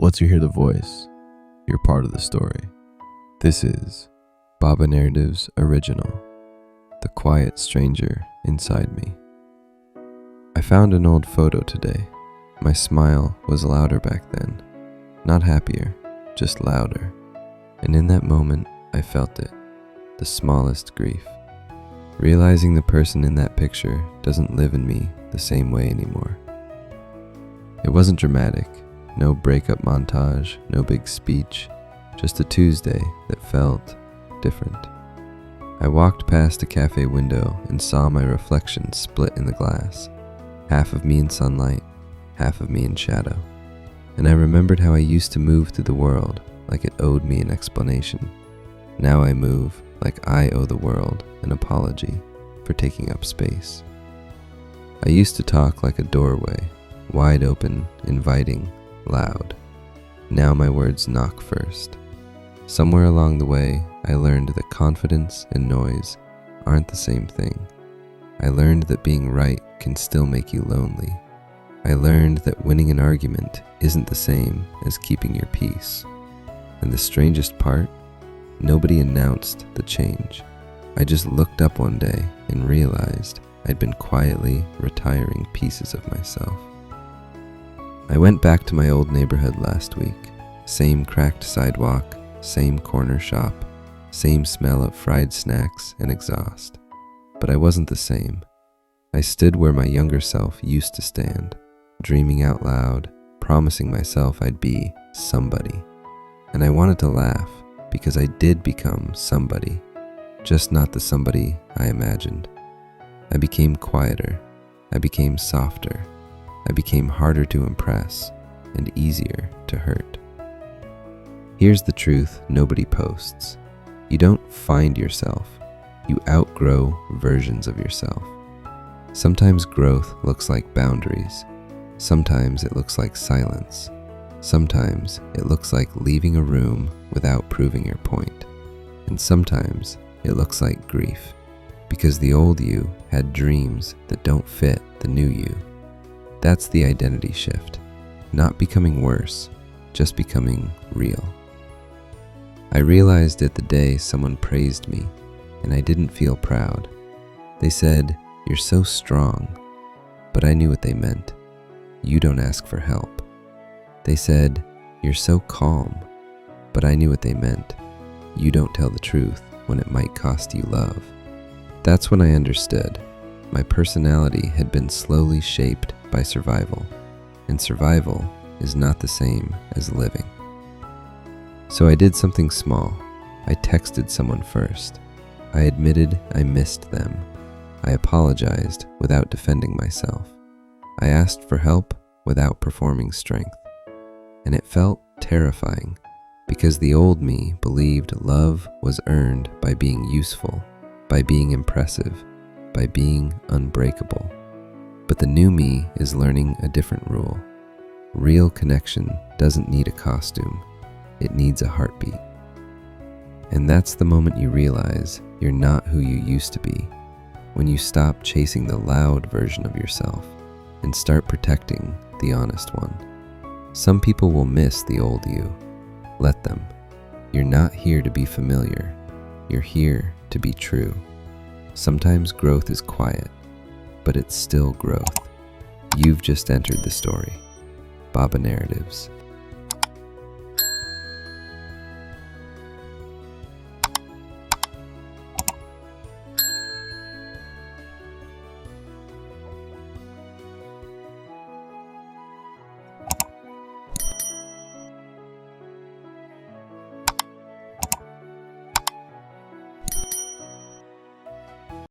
Once you hear the voice, you're part of the story. This is BabaNarratives Original, The Quiet Stranger Inside Me. I found an old photo today. My smile was louder back then. Not happier, just louder. And in that moment, I felt it, the smallest grief. Realizing the person in that picture doesn't live in me the same way anymore. It wasn't dramatic, no breakup montage, no big speech, just a Tuesday that felt different. I walked past a cafe window and saw my reflection split in the glass, half of me in sunlight, half of me in shadow. And I remembered how I used to move through the world like it owed me an explanation. Now I move like I owe the world an apology for taking up space. I used to talk like a doorway, wide open, inviting, loud. Now my words knock first. Somewhere along the way, I learned that confidence and noise aren't the same thing. I learned that being right can still make you lonely. I learned that winning an argument isn't the same as keeping your peace. And the strangest part, nobody announced the change. I just looked up one day and realized I'd been quietly retiring pieces of myself. I went back to my old neighborhood last week. Same cracked sidewalk, same corner shop, same smell of fried snacks and exhaust. But I wasn't the same. I stood where my younger self used to stand, dreaming out loud, promising myself I'd be somebody. And I wanted to laugh because I did become somebody, just not the somebody I imagined. I became quieter. I became softer. I became harder to impress and easier to hurt. Here's the truth nobody posts. You don't find yourself. You outgrow versions of yourself. Sometimes growth looks like boundaries. Sometimes it looks like silence. Sometimes it looks like leaving a room without proving your point. And sometimes it looks like grief, because the old you had dreams that don't fit the new you. That's the identity shift. Not becoming worse, just becoming real. I realized it the day someone praised me, and I didn't feel proud. They said, "You're so strong," but I knew what they meant. "You don't ask for help." They said, "You're so calm," but I knew what they meant. "You don't tell the truth when it might cost you love." That's when I understood. My personality had been slowly shaped by survival, and survival is not the same as living. So I did something small. I texted someone first. I admitted I missed them. I apologized without defending myself. I asked for help without performing strength. And it felt terrifying, because the old me believed love was earned by being useful, by being impressive, by being unbreakable. But the new me is learning a different rule. Real connection doesn't need a costume. It needs a heartbeat. And that's the moment you realize you're not who you used to be, when you stop chasing the loud version of yourself and start protecting the honest one. Some people will miss the old you. Let them. You're not here to be familiar. You're here to be true. Sometimes growth is quiet, but it's still growth. You've just entered the story. BabaNarratives.